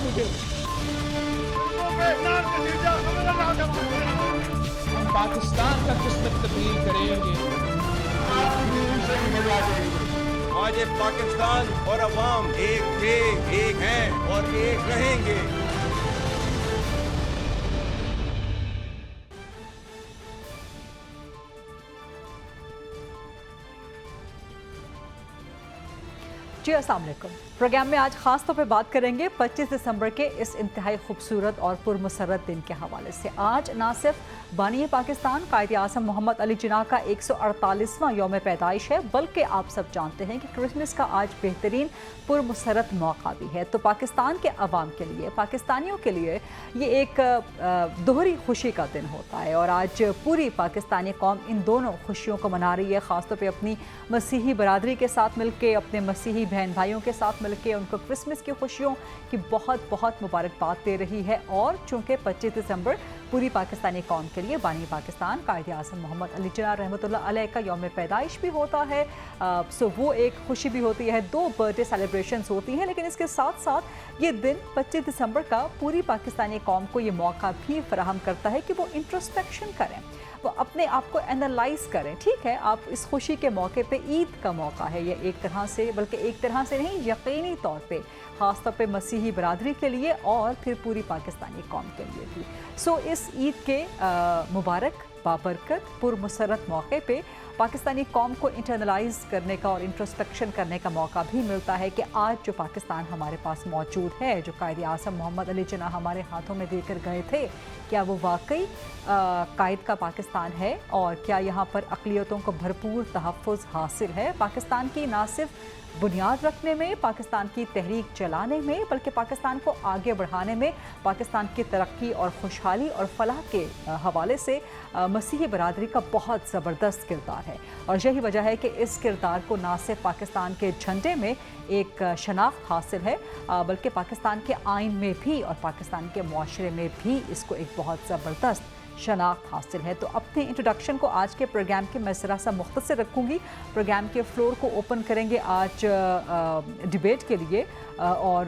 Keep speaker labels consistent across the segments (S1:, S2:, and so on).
S1: مجھے. ہم پاکستان کا قسمت تبدیل کریں گے.
S2: آج پاکستان اور عوام ایک تھے، ایک ہیں اور ایک رہیں گے.
S3: جی السلام علیکم. پروگرام میں آج خاص طور پہ بات کریں گے 25 دسمبر کے اس انتہائی خوبصورت اور پرمسرت دن کے حوالے سے. آج نہ صرف بانی پاکستان قائد اعظم محمد علی جناح کا 148واں یوم پیدائش ہے، بلکہ آپ سب جانتے ہیں کہ کرسمس کا آج بہترین پرمسرت موقع بھی ہے. تو پاکستان کے عوام کے لیے، پاکستانیوں کے لیے یہ ایک دوہری خوشی کا دن ہوتا ہے، اور آج پوری پاکستانی قوم ان دونوں خوشیوں کو منا رہی ہے، خاص طور پہ اپنی مسیحی برادری کے ساتھ مل کے، اپنے مسیحی بہن بھائیوں کے ساتھ مل کے ان کو کرسمس کی خوشیوں کی بہت بہت مبارکباد دے رہی ہے. اور چونکہ 25 دسمبر پوری پاکستانی قوم کے لیے بانی پاکستان قائد اعظم محمد علی جناح رحمۃ اللہ علیہ کا یوم پیدائش بھی ہوتا ہے، سو وہ ایک خوشی بھی ہوتی ہے. 2 برتھ ڈے سیلیبریشنز ہوتی ہیں، لیکن اس کے ساتھ ساتھ یہ دن 25 دسمبر کا پوری پاکستانی قوم کو یہ موقع بھی فراہم کرتا ہے کہ وہ انٹروسپیکشن کریں، وہ اپنے آپ کو اینالائز کریں. ٹھیک ہے، آپ اس خوشی کے موقع پہ عید کا موقع ہے یہ ایک طرح سے، بلکہ ایک طرح سے نہیں، یقینی طور پہ خاص طور پہ مسیحی برادری کے لیے اور پھر پوری پاکستانی قوم کے لیے بھی. سو اس عید کے مبارک بابرکت پرمسرت موقع پہ پاکستانی قوم کو انٹرنلائز کرنے کا اور انٹروسپیکشن کرنے کا موقع بھی ملتا ہے کہ آج جو پاکستان ہمارے پاس موجود ہے، جو قائد اعظم محمد علی جناح ہمارے ہاتھوں میں دے کر گئے تھے، کیا وہ واقعی قائد کا پاکستان ہے، اور کیا یہاں پر اقلیتوں کو بھرپور تحفظ حاصل ہے. پاکستان کی نہ صرف بنیاد رکھنے میں، پاکستان کی تحریک چلانے میں، بلکہ پاکستان کو آگے بڑھانے میں، پاکستان کی ترقی اور خوشحالی اور فلاح کے حوالے سے مسیحی برادری کا بہت زبردست کردار ہے. اور یہی وجہ ہے کہ اس کردار کو نہ صرف پاکستان کے جھنڈے میں ایک شناخت حاصل ہے، بلکہ پاکستان کے آئین میں بھی اور پاکستان کے معاشرے میں بھی اس کو ایک بہت زبردست شناخت حاصل ہے. تو اپنے انٹروڈکشن کو آج کے پروگرام کے میں ذرا سا مختصر رکھوں گی. پروگرام کے فلور کو اوپن کریں گے آج ڈیبیٹ کے لیے اور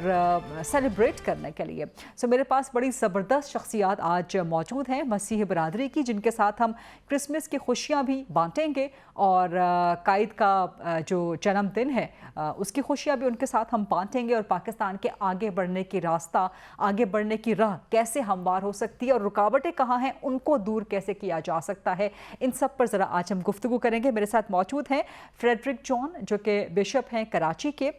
S3: سیلیبریٹ کرنے کے لیے. سو میرے پاس بڑی زبردست شخصیات آج موجود ہیں مسیحی برادری کی، جن کے ساتھ ہم کرسمس کی خوشیاں بھی بانٹیں گے، اور قائد کا جو جنم دن ہے اس کی خوشیاں بھی ان کے ساتھ ہم بانٹیں گے، اور پاکستان کے آگے بڑھنے کی راستہ، آگے بڑھنے کی راہ کیسے ہموار ہو سکتی ہے، اور رکاوٹیں کہاں ہیں، ان کو دور کیسے کیا جا سکتا ہے، ان سب پر ذرا آج ہم گفتگو کریں گے. میرے ساتھ موجود ہیں فریڈرک جان جو کہ بشپ ہیں کراچی کے،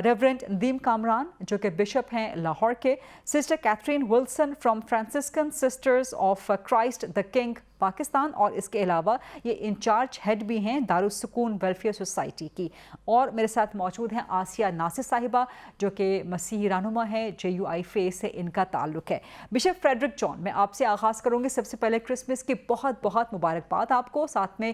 S3: ریورنڈ ندیم کامران جو کہ بشپ ہیں لاہور کے، sister Catherine Wilson from Franciscan sisters of Christ the king Pakistan, اور اس کے علاوہ یہ انچارج ہیڈ بھی ہیں دارالسکون ویلفیئر سوسائٹی کی. اور میرے ساتھ موجود ہیں آسیہ ناصر صاحبہ جو کہ مسیحی رہنما ہے، JUI سے ان کا تعلق ہے. بشپ فریڈرک جان، میں آپ سے آغاز کروں گی. سب سے پہلے کرسمس کی بہت بہت مبارکباد آپ کو، ساتھ میں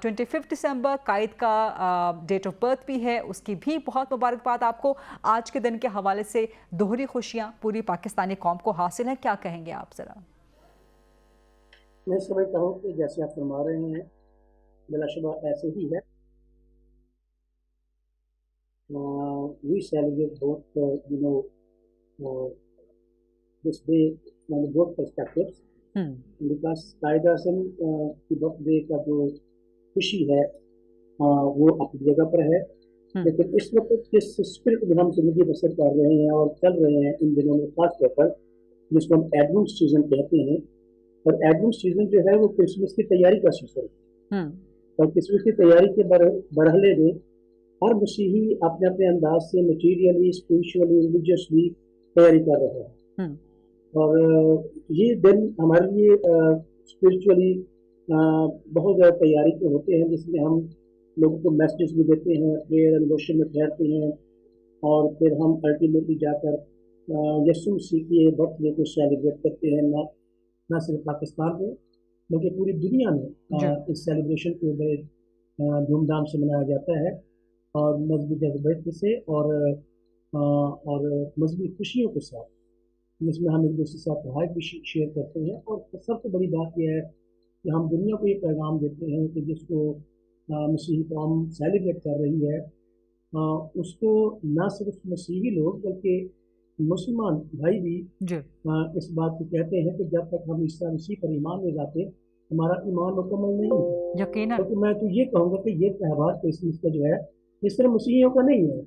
S3: 25 دسمبر قائد کا ڈیٹ آف برتھ بھی ہے، اس کی بھی بہت مبارکباد آپ کو. آج کے دن کے حوالے سے دوہری خوشیاں پوری پاکستانی قوم کو حاصل ہیں، کیا کہیں گے آپ ذرا؟
S4: میں سمجھتا ہوں کہ جیسے آپ فرما رہے ہیں بلا شبہ ایسے ہی ہے. We celebrate both, this day from both perspectives. because Quaid Azam کی برتھ ڈے کا جو خوشی ہے وہ اپنی جگہ پر ہے، لیکن اس وقت جس اسپرٹ میں ہم زندگی بسر کر رہے ہیں اور چل رہے ہیں ان دنوں میں، خاص طور پر جس کو ہم ایڈونٹ سیزن کہتے ہیں، اور ایڈونٹ سیزن جو ہے وہ کرسمس کی تیاری کا سیزن ہے. اور کرسمس کی تیاری کے مرحلے میں ہر مسیحی اپنے اپنے انداز سے میٹیریلی، اسپریچولی، ریلیجیسلی تیاری کر رہا ہے. اور یہ دن ہمارے لیے اسپریچولی بہت زیادہ تیاری کے ہوتے ہیں، جس میں ہم لوگوں کو میسیجز بھی دیتے ہیں، پریئر اینڈ ورشپ میں ٹھہرتے ہیں، اور پھر ہم الٹیمیٹلی جا کر یسوع مسیح کی برتھ ڈے کو سیلیبریٹ کرتے ہیں، نہ صرف پاکستان میں بلکہ پوری دنیا میں اس سیلیبریشن کو بڑے دھوم دھام سے منایا جاتا ہے، اور مذہبی جذبات سے اور مذہبی خوشیوں کے ساتھ، جس میں ہم ایک دوسرے کے ساتھ رائے بھی شیئر کرتے ہیں. اور سب سے بڑی بات یہ ہے کہ ہم دنیا کو یہ پیغام دیتے ہیں کہ جس کو مسیحی قوم سیلیبریٹ کر رہی ہے، اس کو نہ صرف مسیحی لوگ بلکہ मुसलमान भाई भी
S3: जी
S4: इस बात को कहते हैं कि जब तक हम ईसा मसीह पर ईमान नहीं लाते हमारा ईमान मुकम्मल नहीं है।
S3: यकीनन।
S4: तो मैं तो ये कहूँगा कि ये त्यौहार क्रिसमस का जो है ये सिर्फ मसीहियों का नहीं है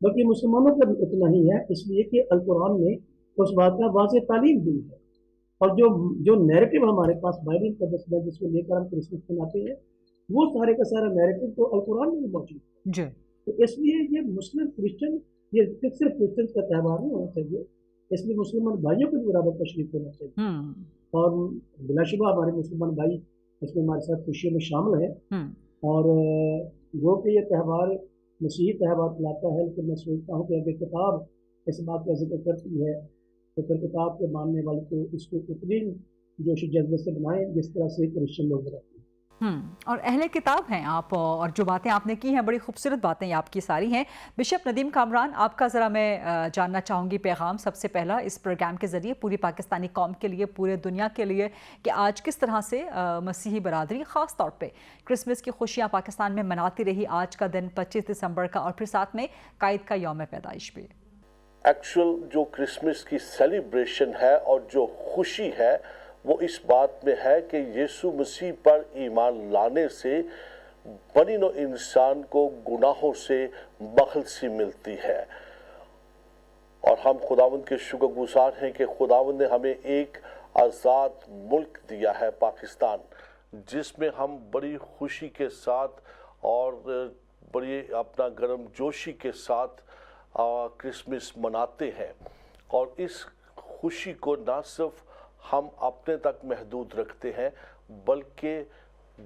S4: बल्कि मुसलमानों का भी उतना ही है, इसलिए कि अल कुरान में उस बात का वाज़ेह तालीम दी है। और जो नैरेटिव हमारे पास बाइबल मुक़द्दस में जिसको लेकर हम क्रिसमस मनाते हैं वो सारे का सारा नैरेटिव तो अल कुरान में भी मौजूद है।
S3: जी
S4: तो इसलिए ये मुस्लिम क्रिश्चियन ये सिर्फ क्रिश्चियन का त्यौहार नहीं होना चाहिए, इसलिए मुसलमान भाइयों को भी बराबर तशरीफ होना चाहिए। और बिलाशुबा हमारे मुसलमान भाई इसमें हमारे साथ खुशियों में शामिल हैं और वो कि ये त्यौहार मसीही त्यौहार लाता है, लेकिन मैं सोचता हूँ कि अगर किताब इस बात का जिक्र करती है तो फिर किताब के मानने वाले को इसको उतनी जोश जज्बे से बनाएं जिस तरह से क्रिश्चियन लोग बनाते हैं।
S3: और अहले किताब हैं आप, और जो बातें आपने की हैं बड़ी खूबसूरत बातें ये आपकी सारी हैं। बिशप नदीम कामरान, आपका ज़रा मैं जानना चाहूँगी पैगाम सबसे पहला इस प्रोग्राम के ज़रिए पूरी पाकिस्तानी कौम के लिए, पूरे दुनिया के लिए, कि आज किस तरह से मसीही बरादरी ख़ास तौर पे क्रिसमस की खुशियाँ पाकिस्तान में मनाती रही। आज का दिन 25 दिसंबर का और फिर साथ में कायद का यौम पैदाइश भी।
S5: एक्चुअल जो क्रिसमस की सेलिब्रेशन है और जो खुशी है वो इस बात में है कि यीशु मसीह पर ईमान लाने से बनी नौ इंसान को गुनाहों से मखलसी मिलती है। और हम खुदावंद के शुक्रगुजार हैं कि खुदावंद ने हमें एक आज़ाद मुल्क दिया है पाकिस्तान, जिसमें हम बड़ी खुशी के साथ और बड़ी अपना गर्मजोशी के साथ क्रिसमस मनाते हैं। और इस खुशी को न सिर्फ हम अपने तक महदूद रखते हैं बल्कि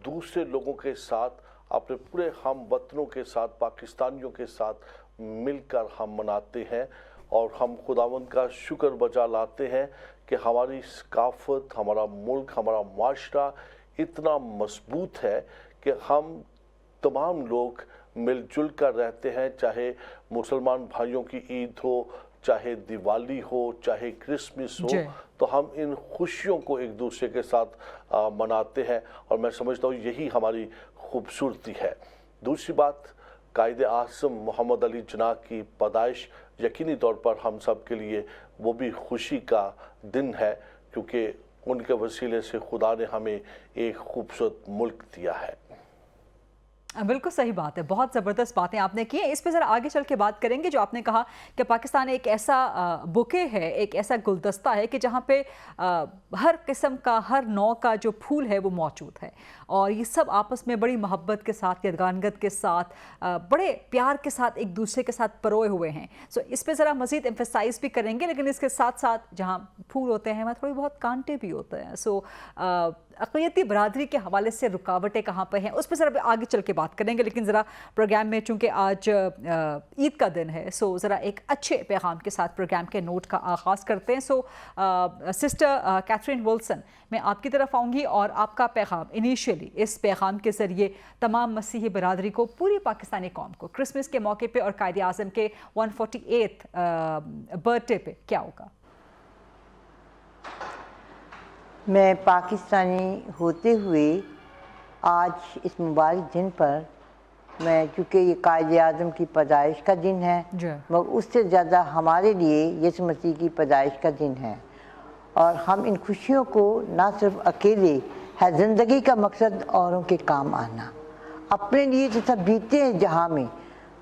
S5: दूसरे लोगों के साथ, अपने पूरे हम वतनों के साथ, पाकिस्तानियों के साथ मिलकर हम मनाते हैं। और हम खुदावंद का शुक्र बजा लाते हैं कि हमारी सकाफत, हमारा मुल्क, हमारा माशरा इतना मजबूत है कि हम तमाम लोग मिलजुल कर रहते हैं, चाहे मुसलमान भाइयों की ईद हो, चाहे दिवाली हो, चाहे क्रिसमस हो, तो हम इन खुशियों को एक दूसरे के साथ मनाते हैं। और मैं समझता हूँ यही हमारी खूबसूरती है। दूसरी बात, कायदे आज़म मोहम्मद अली जिन्ना की पैदाइश यकीनी तौर पर हम सब के लिए वो भी खुशी का दिन है, क्योंकि उनके वसीले से खुदा ने हमें एक खूबसूरत मुल्क दिया है।
S3: बिल्कुल सही बात है, बहुत ज़बरदस्त बातें आपने की हैं। इस पे ज़रा आगे चल के बात करेंगे। जो आपने कहा कि पाकिस्तान एक ऐसा बुके है, एक ऐसा गुलदस्ता है कि जहाँ पे हर किस्म का, हर नौ का जो फूल है वो मौजूद है, और ये सब आपस में बड़ी मोहब्बत के साथ, यदगानगत के साथ, बड़े प्यार के साथ एक दूसरे के साथ परोए हुए हैं। सो इस पे ज़रा मज़ीद एम्फेसाइज़ भी करेंगे, लेकिन इसके साथ साथ जहाँ फूल होते हैं वहाँ थोड़ी बहुत कांटे भी होते हैं। सो अक़लियती बरादरी के हवाले से रुकावटें कहाँ पर हैं उस पर ज़रा आगे चल के बात करेंगे। लेकिन ज़रा प्रोग्राम में चूँकि आज ईद का दिन है, सो ज़रा एक अच्छे पैगाम के साथ प्रोग्राम के नोट का आगाज़ करते हैं। सो सिस्टर कैथरीन विल्सन, मैं आपकी तरफ आऊँगी और आपका पैगाम इनिशियली इस पैगाम के ज़रिए तमाम मसीही बरादरी को, पूरी पाकिस्तानी कौम को क्रिसमस के मौके पर और कायदे आज़म के 148 बर्थडे पे क्या होगा?
S6: मैं पाकिस्तानी होते हुए आज इस मुबारक दिन पर, मैं चूँकि ये कायदे आज़म की पैदाइश का दिन है, मगर उससे ज़्यादा हमारे लिए यीशु मसीह की पैदाइश का दिन है। और हम इन खुशियों को ना सिर्फ अकेले है, ज़िंदगी का मकसद औरों के काम आना। अपने लिए तो सब बीतते हैं जहाँ में,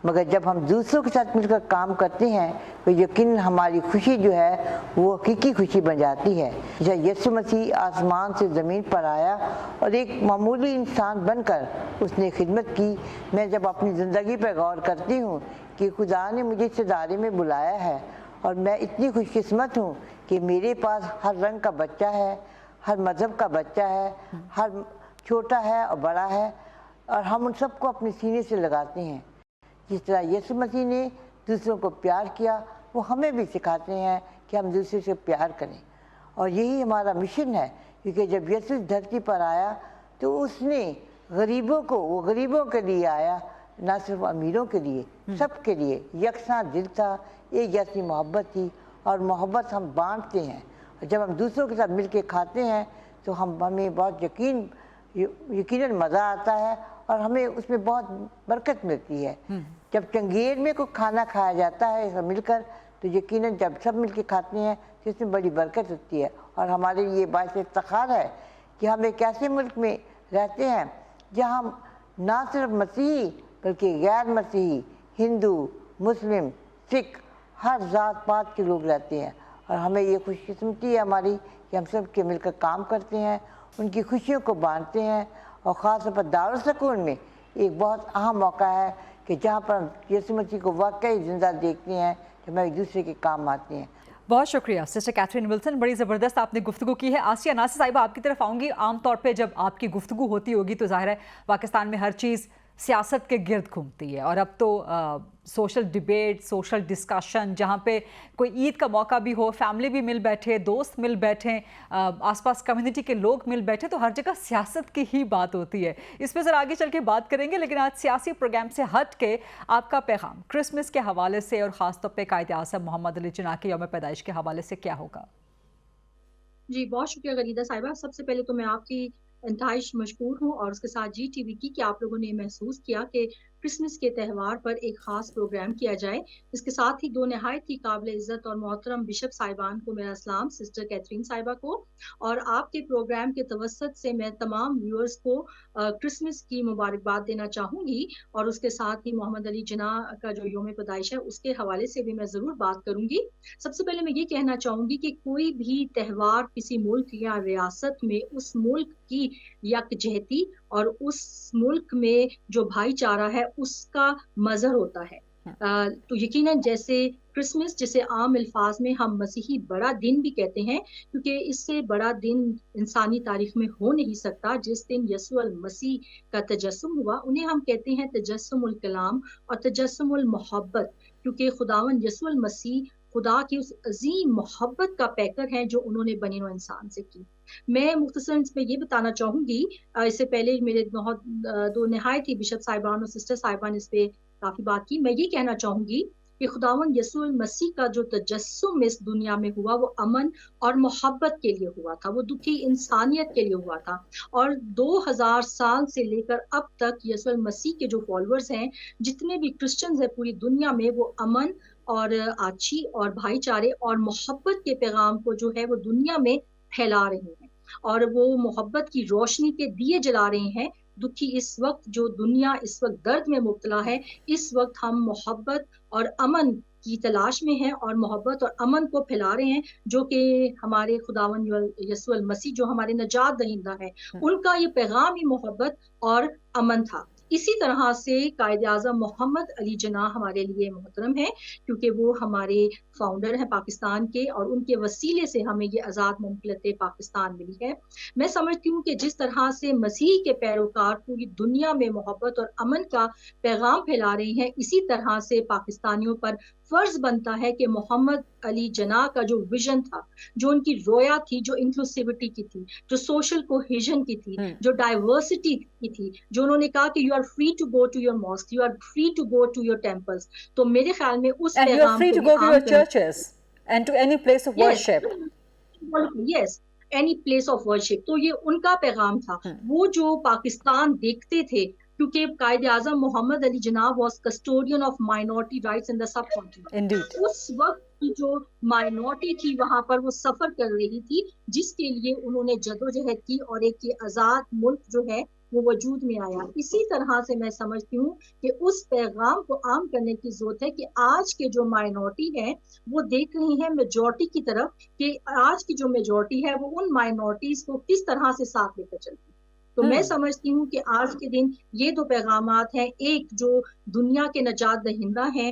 S6: मगर जब हम दूसरों के साथ मिलकर काम करते हैं तो यकीन हमारी खुशी जो है वो हकीकी खुशी बन जाती है। जैसे यीशु मसीह आसमान से ज़मीन पर आया और एक मामूली इंसान बनकर उसने खिदमत की। मैं जब अपनी ज़िंदगी पर गौर करती हूँ कि खुदा ने मुझे इस इदारे में बुलाया है और मैं इतनी खुशकिस्मत हूँ कि मेरे पास हर रंग का बच्चा है, हर मज़हब का बच्चा है, हर छोटा है और बड़ा है, और हम उन सबको अपने सीने से लगाते हैं। जिस तरह यीशु मसीह ने दूसरों को प्यार किया, वो हमें भी सिखाते हैं कि हम दूसरे से प्यार करें। और यही हमारा मिशन है, क्योंकि जब यीशु धरती पर आया तो उसने गरीबों को, वो गरीबों के लिए आया, ना सिर्फ अमीरों के लिए, सब के लिए यकसा दिल था, एक जैसी मोहब्बत थी, और मोहब्बत हम बांटते हैं। और जब हम दूसरों के साथ मिल के खाते हैं तो हमें बहुत यकीनन मज़ा आता है और हमें उसमें बहुत बरकत मिलती है। जब चंगेर में कोई खाना खाया जाता है सब मिलकर, تو یقیناً جب سب مل کے کھاتے ہیں تو اس میں بڑی برکت ہوتی ہے، اور ہمارے لیے باعث افتخار ہے کہ ہم ایک ایسے ملک میں رہتے ہیں جہاں نہ صرف مسیحی بلکہ غیر مسیحی، ہندو، مسلم، سکھ، ہر ذات پات کے لوگ رہتے ہیں، اور ہمیں یہ خوش قسمتی ہے ہماری کہ ہم سب کے مل کر کام کرتے ہیں، ان کی خوشیوں کو بانٹتے ہیں، اور خاص طور پر دارالسکون میں ایک بہت اہم موقع ہے کہ جہاں پر ہم یسوع مسیح کو واقعی زندہ دیکھتے ہیں، جب ہم ایک دوسرے کے کام آتے ہیں۔
S3: بہت شکریہ سسٹر کیتھرین ولسن، بڑی زبردست آپ نے گفتگو کی ہے۔ آسیہ ناصر صاحبہ آپ کی طرف آؤں گی۔ عام طور پہ جب آپ کی گفتگو ہوتی ہوگی تو ظاہر ہے پاکستان میں ہر چیز سیاست کے گرد گھومتی ہے، اور اب تو سوشل ڈیبیٹ، سوشل ڈسکشن، جہاں پہ کوئی عید کا موقع بھی ہو، فیملی بھی مل بیٹھے، دوست مل بیٹھیں، آس پاس کمیونٹی کے لوگ مل بیٹھے، تو ہر جگہ سیاست کی ہی بات ہوتی ہے۔ اس پہ ذرا آگے چل کے بات کریں گے، لیکن آج سیاسی پروگرام سے ہٹ کے آپ کا پیغام کرسمس کے حوالے سے اور خاص طور پہ قائد اعظم محمد علی جناح کے یوم پیدائش کے حوالے سے کیا ہوگا؟
S7: جی بہت شکریہ غریدہ صاحبہ۔ سب سے پہلے تو میں آپ کی انتہائی مشکور ہوں، اور اس کے ساتھ جی ٹی وی کی کہ آپ لوگوں نے محسوس کیا کہ کرسمس کے تہوار پر ایک خاص پروگرام کیا جائے۔ اس کے ساتھ ہی دو نہایت ہی قابل عزت اور محترم بشپ صاحبان کو میرا سلام، سسٹر کیتھرین صاحبہ کو، اور آپ کے پروگرام کے توسط سے میں تمام ویورز کو کرسمس کی مبارکباد دینا چاہوں گی، اور اس کے ساتھ ہی محمد علی جناح کا جو یوم پیدائش ہے اس کے حوالے سے بھی میں ضرور بات کروں گی۔ سب سے پہلے میں یہ کہنا چاہوں گی کہ کوئی بھی تہوار کسی ملک یا ریاست میں اس ملک کی یکجہتی اور اس ملک میں جو بھائی چارہ ہے اس کا مظہر ہوتا ہے۔ تو یقیناً جیسے کرسمس، جسے عام الفاظ میں ہم مسیحی بڑا دن بھی کہتے ہیں، کیونکہ اس سے بڑا دن انسانی تاریخ میں ہو نہیں سکتا، جس دن یسوع المسیح کا تجسم ہوا، انہیں ہم کہتے ہیں تجسم الکلام اور تجسم المحبت، کیونکہ خداوند یسوع المسیح خدا کی اس عظیم محبت کا پیکر ہے جو انہوں نے بنی نوع انسان سے کی۔ میں مختصراً اس میں یہ بتانا چاہوں گی، اس سے پہلے میرے دو نہایت ہی بشپ صاحبان اور سسٹر صاحبان اس پہ کافی بات کی، میں یہ کہنا چاہوں گی کہ خداوند یسوع المسیح کا جو تجسم اس دنیا میں ہوا وہ امن اور محبت کے لیے ہوا تھا، وہ دکھی انسانیت کے لیے ہوا تھا، اور 2000 سال سے لے کر اب تک یسوع المسیح کے جو فالوورز ہیں، جتنے بھی کرسچنز ہیں پوری دنیا میں، وہ امن اور آچی اور بھائی چارے اور محبت کے پیغام کو جو ہے وہ دنیا میں پھیلا رہے ہیں، اور وہ محبت کی روشنی کے دیے جلا رہے ہیں۔ دکھی اس وقت جو دنیا اس وقت درد میں مبتلا ہے، اس وقت ہم محبت اور امن کی تلاش میں ہیں، اور محبت اور امن کو پھیلا رہے ہیں، جو کہ ہمارے خداوند یسوع المسیح جو ہمارے نجات دہندہ ہے، ان کا یہ پیغام ہی محبت اور امن تھا۔ اسی طرح سے قائد اعظم محمد علی جناح ہمارے لیے محترم ہے، کیونکہ وہ ہمارے فاؤنڈر ہیں پاکستان کے، اور ان کے وسیلے سے ہمیں یہ آزاد مملکت پاکستان ملی ہے۔ میں سمجھتی ہوں کہ جس طرح سے مسیح کے پیروکار پوری دنیا میں محبت اور امن کا پیغام پھیلا رہے ہیں، اسی طرح سے پاکستانیوں پر فرض بنتا ہے کہ محمد علی جناح کا جو ویژن تھا، جو ان کی رویا تھی، جو انکلوسیوٹی کی تھی، جو سوشل کوہیژن کی تھی، جو ڈائیورسٹی کی تھی، جو انہوں نے کہا کہ you are free to go to your mosques, you are free to go to your temples, تو میرے خیال میں اس پیغام کو
S3: go to your churches and to any place of worship.
S7: Yes, any place of worship. تو یہ ان کا پیغام تھا۔ وہ جو پاکستان دیکھتے تھے، کیونکہ Quaid Azam Muhammad Ali Jinnah was custodian of minority rights in the subcontinent. اس وقت کی جو مائنورٹی تھی وہاں پر وہ سفر کر رہی تھی، جس کے لیے انہوں نے جدوجہد کی، اور ایک یہ آزاد ملک جو ہے وہ وجود میں آیا۔ اسی طرح سے میں سمجھتی ہوں کہ اس پیغام کو عام کرنے کی ضرورت ہے کہ آج کے جو مائنورٹی ہے وہ دیکھ رہی ہیں میجورٹی کی طرف، کہ آج کی جو میجورٹی ہے وہ ان مائنورٹیز کو کس طرح سے ساتھ لے کر چلتی ہے۔ تو میں سمجھتی ہوں کہ آج کے دن یہ دو پیغامات ہیں، ایک جو دنیا کے نجات دہندہ ہیں،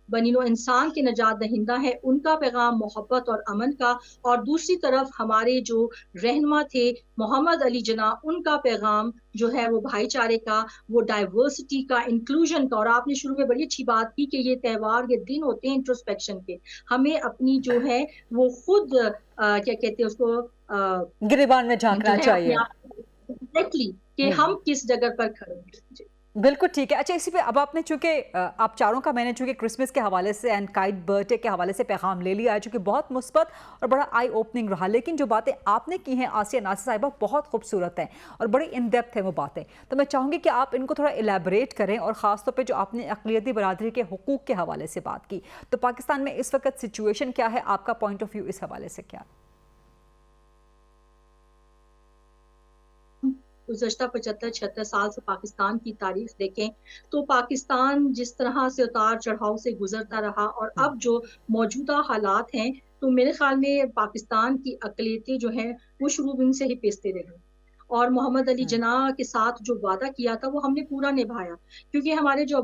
S7: بنی نوع انسان کے نجات دہندہ ہے، ان کا پیغام محبت اور امن کا، اور دوسری طرف ہمارے جو رہنما تھے محمد علی جناح، ان کا پیغام جو ہے وہ بھائی چارے کا، وہ ڈائیورسٹی کا، انکلوژن کا۔ اور آپ نے شروع میں بڑی اچھی بات کی کہ یہ تہوار، یہ دن ہوتے ہیں انٹروسپیکشن کے، ہمیں اپنی جو ہے وہ خود کیا کہتے ہیں اس کو،
S3: گریبان میں جھانکنا چاہیے،
S7: کہ ہم کس جگہ پر کھڑے ہیں۔
S3: बिल्कुल ठीक है। अच्छा, इसी पे अब आपने चूंकि आप चारों का मैंने चूंकि क्रिसमस के हवाले से एंड काइट बर्थडे के हवाले से पैगाम ले लिया है, जो कि बहुत मुस्बत और बड़ा आई ओपनिंग रहा, लेकिन जो बातें आपने की हैं आसिया नासिर साहिबा बहुत खूबसूरत हैं और बड़ी इन डेप्थ है वो बातें। तो मैं चाहूँगी कि आप इनको थोड़ा इलेबरेट करें, और ख़ास तौर पर जो आपने अक़लियती बरादरी के हुकूक़ के हवाले से बात की, तो पाकिस्तान में इस वक्त सिचुएशन क्या है, आपका पॉइंट ऑफ व्यू इस हवाले से क्या?
S7: गुज़श्ता 75-76 साल से पाकिस्तान की तारीख देखें तो पाकिस्तान जिस तरह से उतार चढ़ाव से गुजरता रहा, और अब जो मौजूदा हालात हैं, तो मेरे ख्याल में पाकिस्तान की अक़लियतें जो हैं वो शुरू से ही पिसते रही, और मोहम्मद अली जिन्ना के साथ जो वादा किया था वो हमने पूरा निभाया, क्योंकि हमारे जो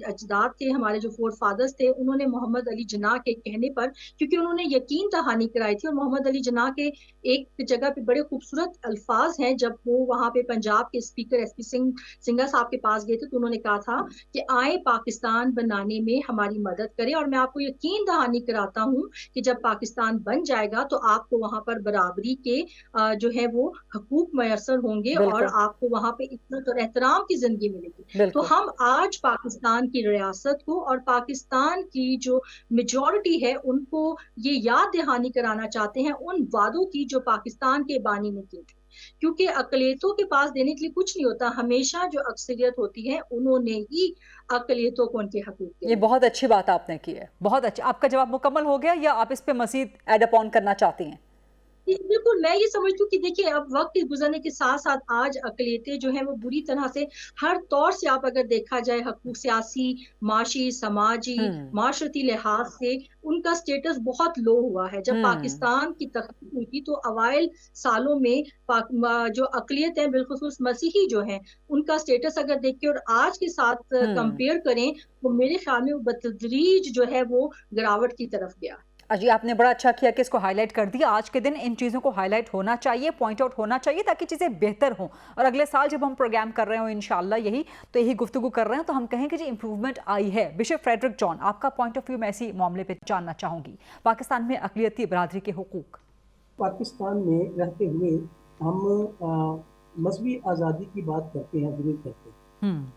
S7: अजदाद थे, हमारे जो फोर फादर्स थे, उन्होंने मोहम्मद अली जिन्ना के कहने पर, क्योंकि उन्होंने यकीन दहानी कराई थी, और मोहम्मद अली जिन्ना के एक जगह पे बड़े खूबसूरत अल्फाज हैं, जब वो वहाँ पे पंजाब के स्पीकर एसपी सिंघा साहब के पास गए थे, तो उन्होंने कहा था कि आए पाकिस्तान बनाने में हमारी मदद करें, और मैं आपको यकीन दहानी कराता हूँ कि जब पाकिस्तान बन जाएगा तो आपको वहाँ पर बराबरी के जो है वो हकूक मैसर होंगे, और आपको वहाँ पे इज्जत और एहतराम की जिंदगी मिलेगी। तो हम आज पाकिस्तान की रियासत को और पाकिस्तान की जो मेजॉरिटी है उनको ये याद दहानी कराना चाहते हैं उन वादों की जो पाकिस्तान के बानी ने की थी, क्योंकि अक़लियतों के पास देने के लिए कुछ नहीं होता, हमेशा जो अक्सरियत होती है उन्होंने ही अक़लियतों को उनके हकूक दिए।
S3: ये बहुत अच्छी बात आपने की है, बहुत अच्छा। आपका जवाब मुकम्मल हो गया या आप इस पे मज़ीद ऐड अपॉन करना चाहती हैं?
S7: बिल्कुल, मैं ये समझती हूँ कि देखिए अब वक्त के गुजरने के साथ साथ आज अक़लियतें जो हैं वो बुरी तरह से हर तौर से, आप अगर देखा जाए हकूक सियासी, माशी, समाजी, माशरती लिहाज से उनका स्टेटस बहुत लो हुआ है। जब पाकिस्तान की तख्लीक हुई थी तो अवाइल सालों में जो अक़लियत है, बिलखुसूस मसीही जो हैं, उनका स्टेटस अगर देखें और आज के साथ कंपेयर करें तो मेरे ख्याल में वो बतदरीज जो है वो गिरावट की तरफ गया।
S3: जी, आपने बड़ा अच्छा किया कि इसको हाईलाइट कर दिया। आज के दिन इन चीज़ों को हाईलाइट होना चाहिए, पॉइंट आउट होना चाहिए, ताकि चीज़ें बेहतर हों, और अगले साल जब हम प्रोग्राम कर रहे हो इंशाल्लाह यही गुफ्तगू कर रहे हैं तो हम कहें कि जी इंप्रूवमेंट आई है। बिशप फ्रेडरिक जॉन, आपका पॉइंट ऑफ व्यू मैं इसी मामले पर जानना चाहूँगी, पाकिस्तान में अक़लियती बरादरी के हुकूक।
S4: पाकिस्तान में रहते हुए हम मजहबी आज़ादी की बात करते हैं, ज़रूर करते हैं,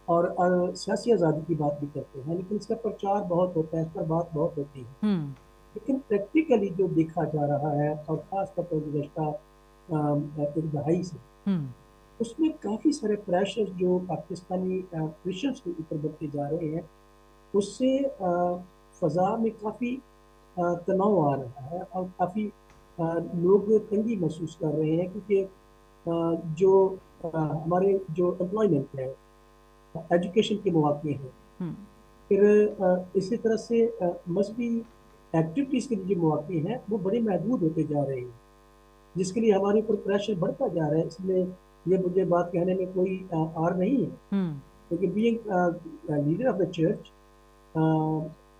S4: और सियासी आज़ादी की बात भी करते हैं, लेकिन इसका प्रचार बहुत होता है, इस पर बात बहुत होती है, लेकिन प्रैक्टिकली जो देखा जा रहा है और ख़ासतौर पर गुज़श्ता एक दहाई से, उसमें काफ़ी सारे प्रेशर जो पाकिस्तानी क्रिश्चियंस के ऊपर बढ़ते जा रहे हैं, उससे फ़ज़ा में काफ़ी तनाव आ रहा है, और काफ़ी लोग तंगी महसूस कर रहे हैं, क्योंकि जो हमारे जो एम्प्लॉयमेंट है, एजुकेशन के मौके हैं, फिर इसी तरह से मजहबी एक्टिविटीज़ के जो मौके हैं वो बड़े महदूद होते जा रहे हैं, जिसके लिए हमारे ऊपर प्रेशर बढ़ता जा रहा है। इसलिए ये मुझे बात कहने में कोई आर नहीं है, क्योंकि being leader of the church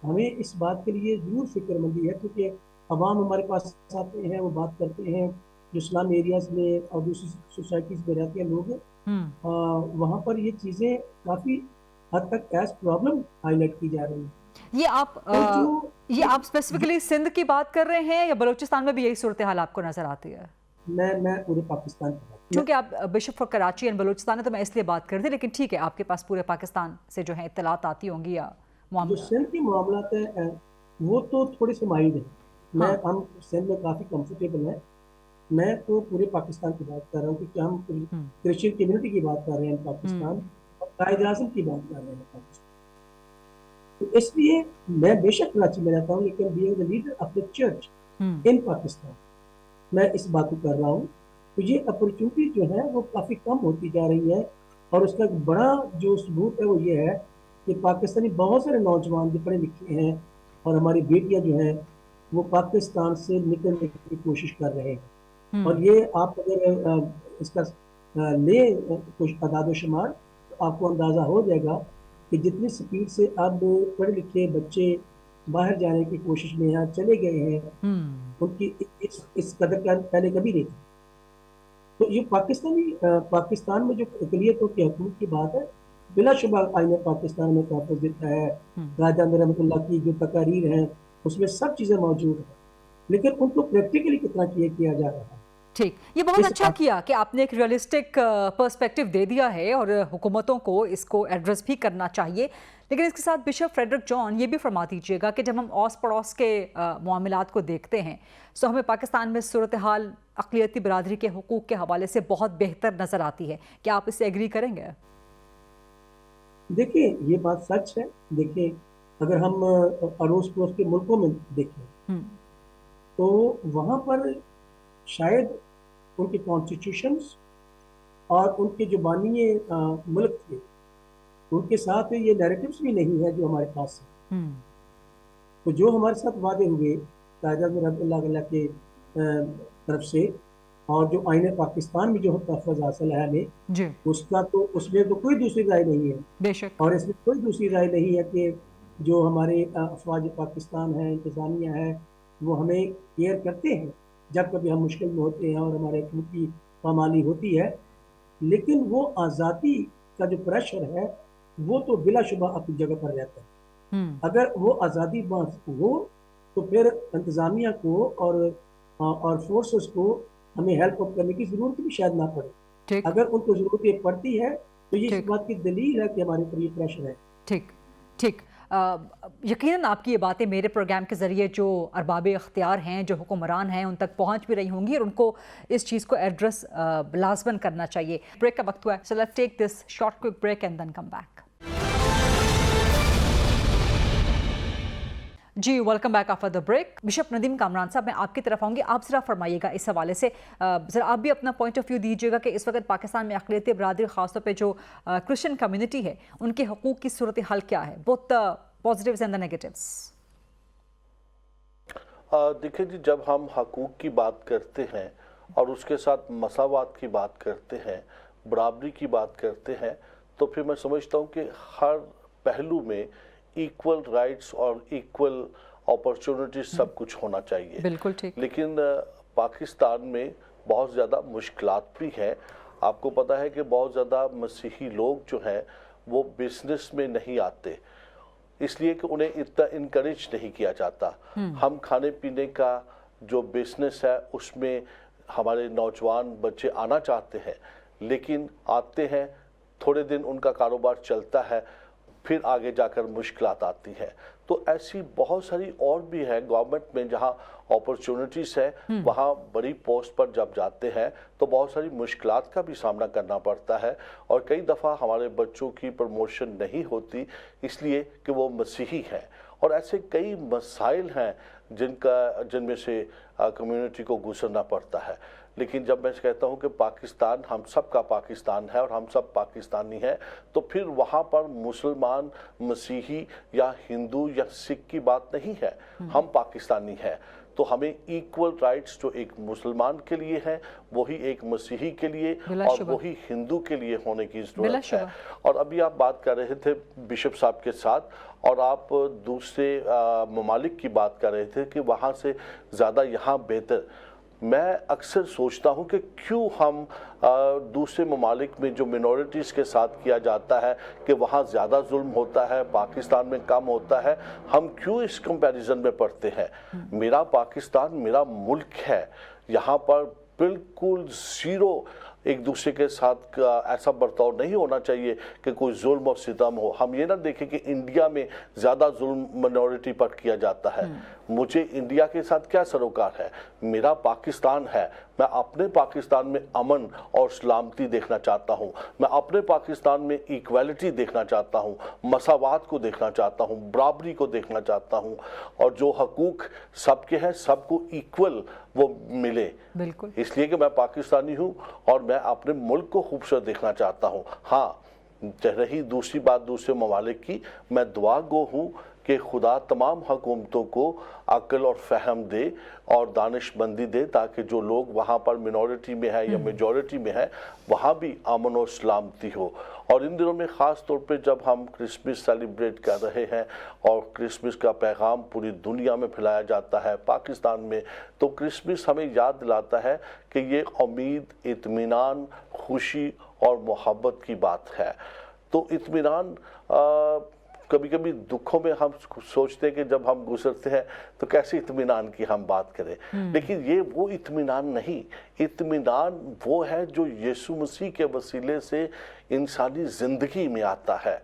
S4: हमें इस बात के लिए ज़रूर फिक्रमंदी है, क्योंकि अवाम हमारे पास आते हैं, वो बात करते हैं, जो इस्लाम एरियाज़ में और दूसरी सोसाइटीज़ में रहते हैं लोग, वहाँ पर ये चीज़ें काफ़ी हद तक एज प्रॉब्लम हाईलाइट की जा रही हैं।
S3: ये आप स्पेसिफिकली सिंध की बात कर रहे हैं या बलूचिस्तान में भी यही सूरत हाल आपको नजर आती है?
S4: मैं पूरे पाकिस्तान की बात,
S3: क्योंकि आप bishop for Karachi and Balochistan है तो मैं इसलिए बात कर रही थी, लेकिन ठीक है आपके पास पूरे पाकिस्तान से जो है इत्तलात आती होंगी या
S4: जो सिंध की मामलात है वो तो थोड़े से माइल्ड है। हम सिंध में काफ़ी कंफर्टेबल हैं। मैं तो पूरे पाकिस्तान की बात कर रहा हूँ, क्योंकि हम क्रिश्चियन कम्युनिटी की बात कर रहे हैं पाकिस्तान, और कायद-ए-आज़म की बात कर रहे हैं पाकिस्तान। तो इसलिए मैं बेशक कराची में रहता हूँ, लेकिन being the leader of the church इन पाकिस्तान मैं इस बात को कर रहा हूँ। तो ये अपॉर्चुनिटी जो है वो काफ़ी कम होती जा रही है, और उसका एक बड़ा जो सबूत है वो ये है कि पाकिस्तानी बहुत सारे नौजवान जो पढ़े लिखे हैं और हमारी बेटियां जो हैं वो पाकिस्तान से निकलने की कोशिश कर रहे हैं। और ये आप अगर इसका ले कुछ अदाद शुमार तो आपको अंदाज़ा हो जाएगा कि जितनी स्पीड से अब पढ़े लिखे बच्चे बाहर जाने की कोशिश में यहाँ चले गए हैं, उनकी इस कदर पहले कभी नहीं थी। तो ये पाकिस्तान में जो अक़लियतों के हकूक़ की बात है, बिलाशुबा आईने पाकिस्तान में तहफ़्फ़ुज़ देता है, राजा रहमतुल्लाह की जो तकारीर हैं उसमें सब चीज़ें मौजूद हैं, लेकिन उनको प्रैक्टिकली कितना किया जा रहा है
S3: ठीक, ये बहुत अच्छा किया कि आपने एक रियलिस्टिक पर्सपेक्टिव दे दिया है और हुकूमतों को इसको एड्रेस भी करना चाहिए। लेकिन इसके साथ बिशप फ्रेडरिक जॉन ये भी फरमा दीजिएगा कि जब हम औस पड़ोस के मामलात को देखते हैं तो हमें पाकिस्तान में सूरत हाल अक़लियती बिरादरी के हुकूक़ के हवाले से बहुत बेहतर नज़र आती है। क्या आप इससे एग्री करेंगे?
S4: देखिए, ये बात सच है। देखिए, अगर हम अड़ोस पड़ोस के मुल्कों में देखें तो वहाँ पर शायद उनके कॉन्स्टिट्यूशंस और उनके जो बानिए मुल्क थे उनके साथ ये नैरेटिव्स भी नहीं है जो हमारे पास है। तो जो हमारे साथ वादे हुए कायद-ए-आज़म रहमतुल्लाह के तरफ से और जो आईन पाकिस्तान में जो तहफ़्फ़ुज़ हासिल है हमें, उसका तो उसमें तो कोई दूसरी राय नहीं है
S3: बेशक,
S4: और इसमें कोई दूसरी राय नहीं है कि जो हमारे अफ़वाज पाकिस्तान है, इंतज़ामिया है, वो हमें केयर करते हैं जब कभी हम मुश्किल में होते हैं और हमारे की पामाली होती है। लेकिन वो आज़ादी का जो प्रेशर है वो तो बिलाशुबा अपनी जगह पर रहता है। अगर वो आज़ादी हो तो फिर इंतज़ामिया को और फोर्सेस को हमें हेल्प अप करने की ज़रूरत भी शायद ना पड़े। अगर उनको ज़रूरत पड़ती है तो ये इस बात की दलील है कि हमारे ऊपर ये प्रेशर है।
S3: ठीक ठीक, यकीनन आपकी ये बातें मेरे प्रोग्राम के ज़रिए जो अरबाब इख्तियार हैं, जो हुक्मरान हैं, उन तक पहुंच भी रही होंगी और उनको इस चीज़ को एड्रेस लाज़मन करना चाहिए। ब्रेक का वक्त हुआ है, so let's take this short quick break and then come back. जी, welcome back after the break. Bishop Nadeem Kamran साहब, मैं आपकी तरफ आऊँगी। आप ज़रा फरमाइएगा इस हवाले से, ज़रा आप भी अपना पॉइंट ऑफ व्यू दीजिएगा कि इस वक्त पाकिस्तान में अक़लियती बरादरी ख़ासतौर पे जो क्रिश्चियन कम्युनिटी है उनके हकूक़ की सूरत हाल क्या है, both positives and the negatives.
S5: देखिए जी, जब हम हकूक़ की बात करते हैं और उसके साथ मसावात की बात करते हैं, बराबरी की बात करते हैं, तो फिर मैं समझता हूँ कि हर पहलू में इक्वल राइट्स और इक्वल अपॉर्चुनिटीज सब कुछ होना चाहिए।
S3: बिल्कुल ठीक।
S5: लेकिन पाकिस्तान में बहुत ज़्यादा मुश्किलात भी हैं। आपको पता है कि बहुत ज़्यादा मसीही लोग जो हैं वो बिजनेस में नहीं आते, इसलिए कि उन्हें इतना इनकरेज नहीं किया जाता। हम खाने पीने का जो बिजनेस है उसमें हमारे नौजवान बच्चे आना चाहते हैं, लेकिन आते हैं, थोड़े दिन उनका कारोबार चलता है, फिर आगे जाकर मुश्किलात आती हैं। तो ऐसी बहुत सारी और भी है गवर्नमेंट में जहां अपॉर्चुनिटीज़ है, वहां बड़ी पोस्ट पर जब जाते हैं तो बहुत सारी मुश्किलात का भी सामना करना पड़ता है और कई दफ़ा हमारे बच्चों की प्रमोशन नहीं होती इसलिए कि वो मसीही हैं। और ऐसे कई मसाइल हैं जिनमें से कम्युनिटी को गुजरना पड़ता है। लेकिन जब मैं कहता हूं कि पाकिस्तान हम सब का पाकिस्तान है और हम सब पाकिस्तानी हैं, तो फिर वहां पर मुसलमान, मसीही या हिंदू या सिख की बात नहीं है। हम पाकिस्तानी हैं, तो हमें इक्वल राइट्स जो एक मुसलमान के लिए हैं वही एक मसीही के लिए और वही हिंदू के लिए होने की जरूरत है। और अभी आप बात कर रहे थे बिशप साहब के साथ और आप दूसरे ममालिक की बात कर रहे थे कि वहाँ से ज़्यादा यहाँ बेहतर। मैं अक्सर सोचता हूँ कि क्यों हम दूसरे ममालिक में जो मिनॉरिटीज़ के साथ किया जाता है कि वहाँ ज़्यादा जुल्म होता है, पाकिस्तान में कम होता है, हम क्यों इस कंपैरिजन में पड़ते हैं। मेरा पाकिस्तान मेरा मुल्क है, यहाँ पर बिल्कुल ज़ीरो एक दूसरे के साथ ऐसा बर्ताव नहीं होना चाहिए कि कोई जुल्म और सितम हो। हम ये ना देखें कि इंडिया में ज़्यादा जुल्म माइनॉरिटी पर किया जाता है। मुझे इंडिया के साथ क्या सरोकार है, मेरा पाकिस्तान है। मैं अपने पाकिस्तान में अमन और सलामती देखना चाहता हूँ, मैं अपने पाकिस्तान में इक्वालिटी देखना चाहता हूँ, मसावात को देखना चाहता हूँ, बराबरी को देखना चाहता हूँ और जो हकूक़ सबके हैं सबको इक्वल वो मिले।
S3: बिल्कुल,
S5: इसलिए कि मैं पाकिस्तानी हूँ और मैं अपने मुल्क को खूबसूरत देखना चाहता हूँ। हाँ, रही दूसरी बात दूसरे ममालिक की, मैं दुआ गो हूँ कि खुदा तमाम हुकूमतों को अक्ल और फहम दे और दानिशमंदी दे ताकि जो लोग वहाँ पर मिनॉरिटी में है या मेजॉरिटी में है वहाँ भी अमन और सलामती हो। और इन दिनों में ख़ास तौर पे जब हम क्रिसमस सेलिब्रेट कर रहे हैं और क्रिसमस का पैगाम पूरी दुनिया में फैलाया जाता है पाकिस्तान में, तो क्रिसमस हमें याद दिलाता है कि ये उम्मीद, इत्मीनान, खुशी और मोहब्बत की बात है। तो इत्मीनान कभी कभी दुखों में हम सोचते हैं कि जब हम गुजरते हैं तो कैसे इत्मीनान की हम बात करें, लेकिन ये वो इत्मीनान नहीं, इत्मीनान वो है जो यीशु मसीह के वसीले से इंसानी ज़िंदगी में आता है।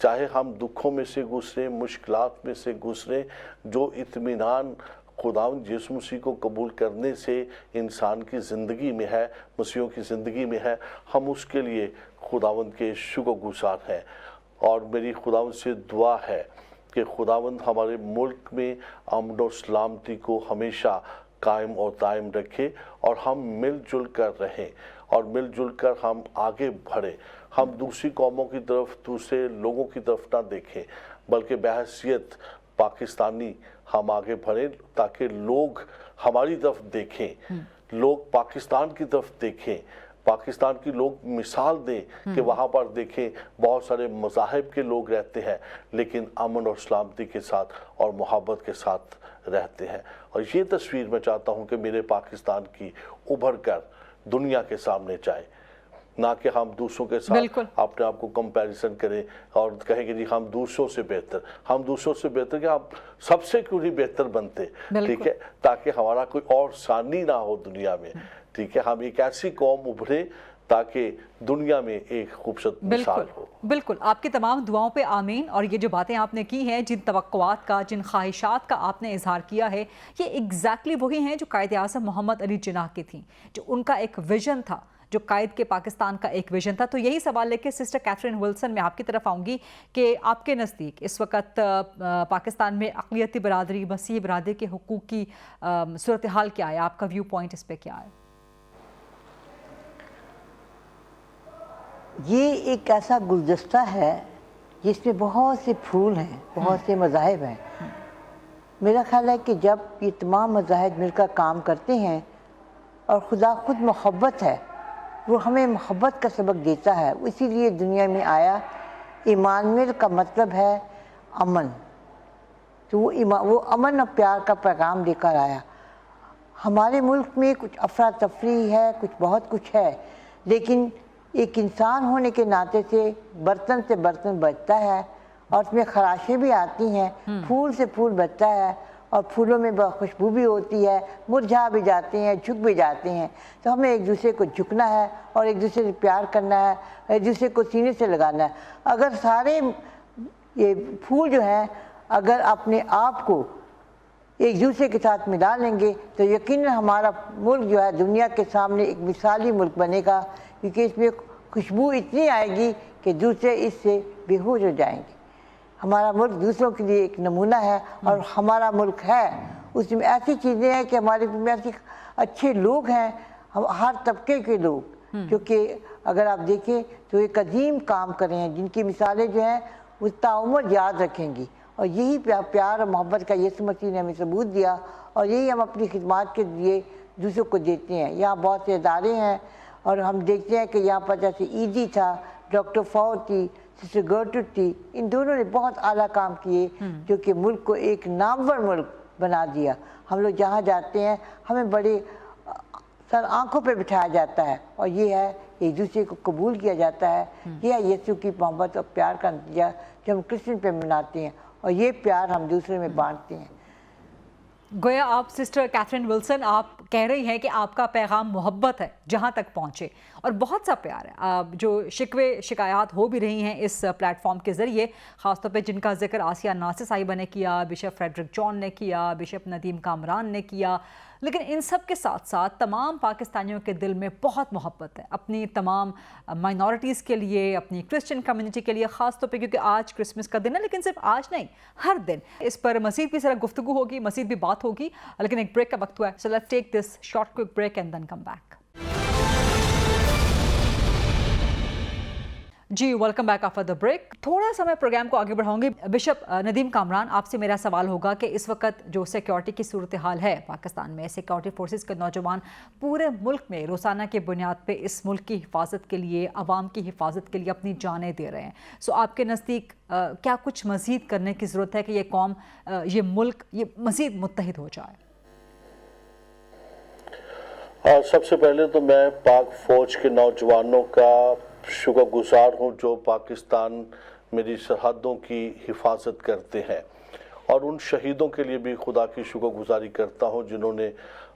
S5: चाहे हम दुखों में से गुजरें, मुश्किलात में से गुजरें, जो इत्मीनान खुदावंद यीशु मसीह को कबूल करने से इंसान की ज़िंदगी में है, मसीहों की ज़िंदगी में है, हम उसके लिए खुदावंद के शुक्रगुज़ार हैं। और मेरी खुदावंद से दुआ है कि खुदावंद हमारे मुल्क में अमन और सलामती को हमेशा कायम और दायम रखे और हम मिलजुल कर रहें और मिलजुल कर हम आगे बढ़ें। हम दूसरी कौमों की तरफ, दूसरे लोगों की तरफ ना देखें, बल्कि बहैसियत पाकिस्तानी हम आगे बढ़ें ताकि लोग हमारी तरफ देखें, लोग पाकिस्तान की तरफ देखें, पाकिस्तान की लोग मिसाल दें कि वहाँ पर देखें बहुत सारे मज़ाहिब के लोग रहते हैं लेकिन अमन और सलामती के साथ और मोहब्बत के साथ रहते हैं। और ये तस्वीर मैं चाहता हूँ कि मेरे पाकिस्तान की उभर कर दुनिया के सामने जाए, ना कि हम दूसरों के साथ अपने आप को कंपैरिजन करें और कहें कि जी हम दूसरों से बेहतर, हम दूसरों से बेहतर कि हम सबसे क्यों नहीं बेहतर बनते, ठीक है, ताकि हमारा कोई और सानी ना हो दुनिया में, ठीक है। हम एक ऐसी कौम उभरे ताकि दुनिया में एक खूबसूरत मिसाल हो।
S3: बिल्कुल, आपकी तमाम दुआओं पे आमीन। और ये जो बातें आपने की हैं, जिन तवक्कुआत का, जिन ख्वाहिशात का आपने इजहार किया है, ये एग्जैक्टली वही हैं जो कायद आज़म मोहम्मद अली जिन्नाह की थी, जो उनका एक विजन था, जो कायद के पाकिस्तान का एक विजन था। तो यही सवाल लेके सिस्टर कैथरीन विल्सन, मैं आपकी तरफ आऊँगी कि आपके नज़दीक इस वक्त पाकिस्तान में अक़लियती बरादरी, मसीह बरादरी के हुकूक़ की सूरत हाल क्या है, आपका व्यू पॉइंट इस पर क्या है?
S6: ये एक ऐसा गुलदस्ता है जिसमें बहुत से फूल हैं, बहुत से मज़ाहिब हैं। मेरा ख्याल है कि जब ये तमाम मज़ाहिब मिलकर काम करते हैं और खुदा खुद मोहब्बत है, वो हमें मोहब्बत का सबक देता है, इसीलिए दुनिया में आया। इमानुएल का मतलब है अमन, तो वो अमन और प्यार का पैगाम देकर आया। हमारे मुल्क में कुछ अफरा तफरी है, कुछ बहुत कुछ है, लेकिन एक इंसान होने के नाते से बर्तन बचता है और उसमें खराशें भी आती हैं, फूल से फूल बचता है और फूलों में खुशबू भी होती है, मुरझा भी जाते हैं, झुक भी जाते हैं। तो हमें एक दूसरे को झुकना है और एक दूसरे से प्यार करना है, एक दूसरे को सीने से लगाना है। अगर सारे ये फूल जो हैं, अगर अपने आप को एक दूसरे के साथ मिला लेंगे तो यकीनन हमारा मुल्क जो है दुनिया के सामने एक मिसाली मुल्क बनेगा, क्योंकि इसमें खुशबू इतनी आएगी कि दूसरे इससे बेहोश हो जाएंगे। हमारा मुल्क दूसरों के लिए एक नमूना है और हमारा मुल्क है, उसमें ऐसी चीज़ें हैं कि हमारे में ऐसे अच्छे लोग हैं, हम हर तबके के लोग, क्योंकि अगर आप देखें तो एक अजीम काम कर रहे हैं जिनकी मिसालें जो हैं वो ताउम्र याद रखेंगी। और यही प्यार और मोहब्बत का यीशु मसीह ने हमें सबूत दिया और यही हम अपनी खिदमत के लिए दूसरों को देते हैं। यहाँ बहुत से इदारे हैं और हम देखते हैं कि यहाँ पर जैसे ईदी था, डॉक्टर फौर थी, सिस्टर गर्टुड थी, इन दोनों ने बहुत आला काम किए जो कि मुल्क को एक नामवर मुल्क बना दिया। हम लोग जहाँ जाते हैं हमें बड़े सर आंखों पे बिठाया जाता है और ये है एक दूसरे को कबूल किया जाता है। ये है यीशु की मोहब्बत और प्यार का नतीजा जो हम क्रिश्चियन पे मनाते हैं और ये प्यार हम दूसरे में बांटते हैं।
S3: गोया आप सिस्टर कैथरीन विल्सन, आप कह रही हैं कि आपका पैगाम मोहब्बत है जहाँ तक पहुँचे और बहुत सा प्यार है। जो शिकवे शिकायत हो भी रही हैं इस प्लेटफॉर्म के ज़रिए, ख़ासतौर पे जिनका जिक्र आसिया नासिर साहिबा ने किया, बिशप फ्रेडरिक जॉन ने किया, बिशप नदीम कामरान ने किया, लेकिन इन सब के साथ साथ तमाम पाकिस्तानियों के दिल में बहुत मोहब्बत है अपनी तमाम माइनॉरिटीज़ के लिए, अपनी क्रिश्चियन कम्युनिटी के लिए, ख़ास तौर पे क्योंकि आज क्रिसमस का दिन है। लेकिन सिर्फ आज नहीं, हर दिन इस पर मज़ीद भी ज़रा गुफ्तगू होगी, मज़ीद भी बात होगी, लेकिन एक ब्रेक का वक्त हुआ है। So let's take this short quick break and then come back. जी, welcome back after the break. थोड़ा सा मैं प्रोग्राम को आगे बढ़ाऊंगी। बिशप नदीम कामरान, आपसे मेरा सवाल होगा कि इस वक्त जो सिक्योरिटी की सूरत हाल है पाकिस्तान में, सिक्योरिटी फोर्सेस के नौजवान पूरे मुल्क में रोज़ाना की बुनियाद पे इस मुल्क की हिफाजत के लिए, आवाम की हिफाजत के लिए अपनी जानें दे रहे हैं। सो आपके नज़दीक क्या कुछ मज़ीद करने की ज़रूरत है कि ये कौम, ये मुल्क, ये मज़ीद मुत्तहिद हो जाए?
S5: सबसे पहले तो मैं पाक फ़ौज के नौजवानों का शुक्रगुजार हूँ जो पाकिस्तान मेरी सरहदों की हिफाजत करते हैं और उन शहीदों के लिए भी खुदा की शुक्रगुजारी करता हूँ जिन्होंने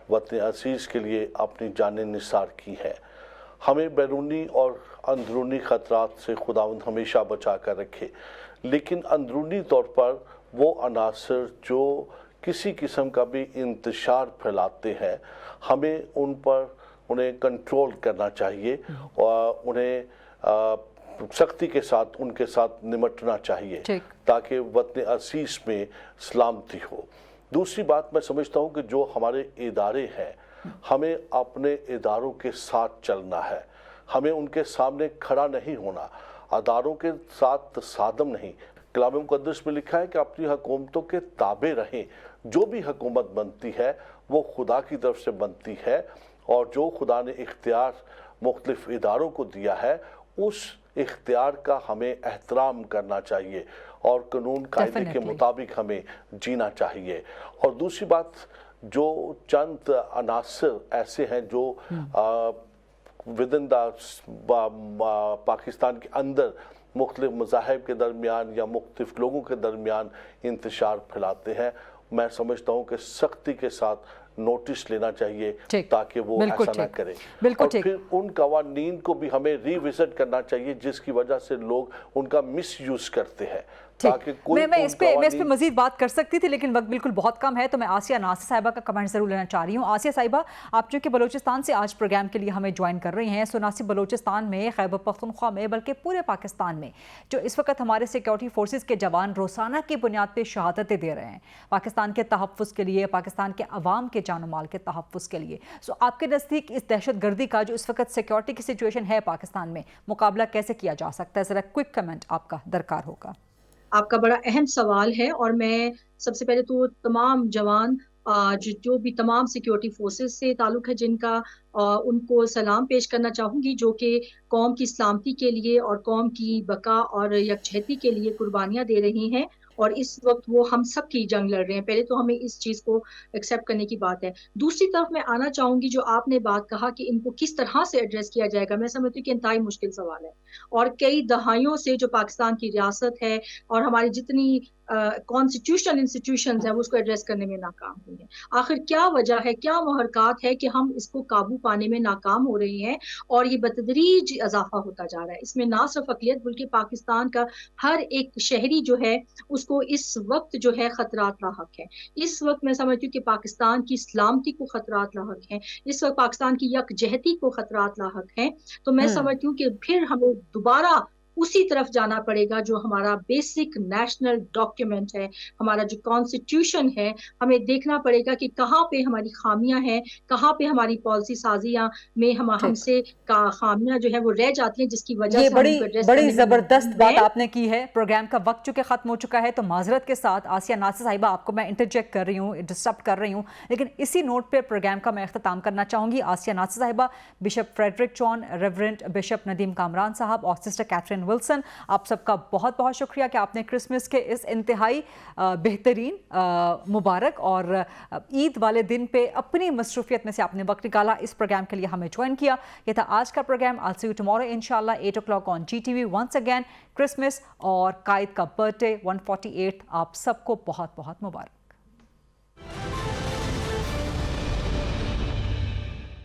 S5: वतन अजीज़ के लिए अपनी जानें निसार की है। हमें बैरूनी और अंदरूनी ख़तरात से खुदावंद हमेशा बचा कर रखे, लेकिन अंदरूनी तौर पर वो अनासर जो किसी किस्म का भी इंतशार फैलाते हैं, हमें उन्हें कंट्रोल करना चाहिए और उन्हें सख्ती के साथ उनके साथ निमटना चाहिए ताकि वतन अजीज़ में सलामती हो। दूसरी बात मैं समझता हूँ कि जो हमारे इदारे हैं, हमें अपने इदारों के साथ चलना है, हमें उनके सामने खड़ा नहीं होना, अदारों के साथ तसादम नहीं। कलाम मुक़द्दस में लिखा है कि अपनी हुकूमतों के ताबे रहें। जो भी हुकूमत बनती है वो खुदा की तरफ से बनती है और जो खुदा ने इख्तियार मुख्तलिफ इदारों को दिया है उस इख्तियार का हमें एहतराम करना चाहिए और कानून कायदे के मुताबिक हमें जीना चाहिए। और दूसरी बात, जो चंद अनासर ऐसे हैं जो विदिन पाकिस्तान के अंदर मुख्तलिफ मज़ाहिब के दरमियान या मुख्तलिफ लोगों के दरमियान इंतशार फैलाते हैं, मैं समझता हूँ कि सख्ती के साथ नोटिस लेना चाहिए ताकि वो ऐसा ना करें। और फिर उन कवानीन को भी हमें रिविजिट करना चाहिए जिसकी वजह से लोग उनका मिसयूज करते हैं। ताकि कोई
S3: मैं इस पे मजीद बात कर सकती थी लेकिन वक्त बिल्कुल बहुत कम है, तो मैं आसिया नासिर साहिबा का कमेंट ज़रूर लेना चाह रही हूँ। आसिया साहिबा, आप चूँकि बलूचिस्तान से आज प्रोग्राम के लिए हमें ज्वाइन कर रही हैं, सो ना सिर्फ बलूचिस्तान में, खैबर पख्तूनख्वा में, बल्कि पूरे पाकिस्तान में जो इस वक्त हमारे सिक्योरिटी फोर्सेस के जवान रोज़ाना की बुनियाद पर शहादतें दे रहे हैं पाकिस्तान के तहफ़्फ़ुज़ के लिए, पाकिस्तान के अवाम के जान माल के तहफ़्फ़ुज़ के लिए, सो आपके नज़दीक इस दहशत गर्दी का जो इस वक्त सिक्योरिटी की सिचुएशन है पाकिस्तान में, मुकाबला कैसे किया जा सकता है? ज़रा क्विक कमेंट आपका दरकार होगा।
S7: आपका बड़ा अहम सवाल है और मैं सबसे पहले तो तमाम जवान जो भी तमाम सिक्योरिटी फोर्सेस से ताल्लुक़ है जिनका उनको सलाम पेश करना चाहूँगी, जो कि कौम की सलामती के लिए और कौम की बका और यकजहती के लिए कुर्बानियाँ दे रही हैं और इस वक्त वो हम सब की जंग लड़ रहे हैं। पहले तो हमें इस चीज़ को एक्सेप्ट करने की बात है। दूसरी तरफ मैं आना चाहूँगी, जो आपने बात कहा कि इनको किस तरह से एड्रेस किया जाएगा, मैं समझती हूँ कि इंतहाई मुश्किल सवाल है और कई दहाइयों से जो पाकिस्तान की रियासत है और हमारी जितनी कॉन्स्टिट्यूशनल इंस्टीट्यूशंस हैं वो उसको एड्रेस करने में नाकाम हुई हैं। आखिर क्या वजह है, क्या मुहरकात है कि हम इसको काबू पाने में नाकाम हो रही हैं और ये बतदरीज इजाफा होता जा रहा है। इसमें ना सिर्फ अक़लियत बल्कि पाकिस्तान का हर एक शहरी जो है उसको इस वक्त जो है खतरात लाहक है। इस वक्त मैं समझती हूँ कि पाकिस्तान की सलामती को खतरात लाहक हैं, इस वक्त पाकिस्तान की यकजहती को खतरात लाहक हैं। तो मैं समझती हूँ कि फिर हमें दोबारा उसी तरफ जाना पड़ेगा जो हमारा बेसिक नेशनल डॉक्यूमेंट है, हमारा जो कॉन्स्टिट्यूशन है। हमें देखना पड़ेगा कि कहाँ पे हमारी खामियां हैं, कहाँ पे हमारी पॉलिसी साजियां में हमसे खामियां जो है वो रह जाती हैं, जिसकी वजह से
S3: बड़ी ज़बरदस्त बात आपने की है। प्रोग्राम का वक्त चूँकि ख़त्म हो चुका है तो माजरत के साथ आसिया नासिर साहिबा आपको मैं इंटरजेक्ट कर रही हूँ, डिस्टर्ब कर रही हूँ, लेकिन इसी नोट पर प्रोग्राम का मैं अख्ताम करना चाहूँगी। आसिया नासिर साहिबा, bishop Frederick John, reverend bishop Nadeem Kamran साहब और सिस्टर कैथरीन विल्सन, आप सबका बहुत बहुत शुक्रिया कि आपने क्रिसमस के इस इंतहाई बेहतरीन मुबारक और ईद वाले दिन पे अपनी मसरूफियत में से आपने वक्त निकाला, इस प्रोग्राम के लिए हमें ज्वाइन किया। ये था आज का programme. I'll see you tomorrow इंशाल्लाह 8 o'clock on GTV। Once again Christmas और कायद का बर्थडे 148 आप सबको बहुत बहुत मुबारक।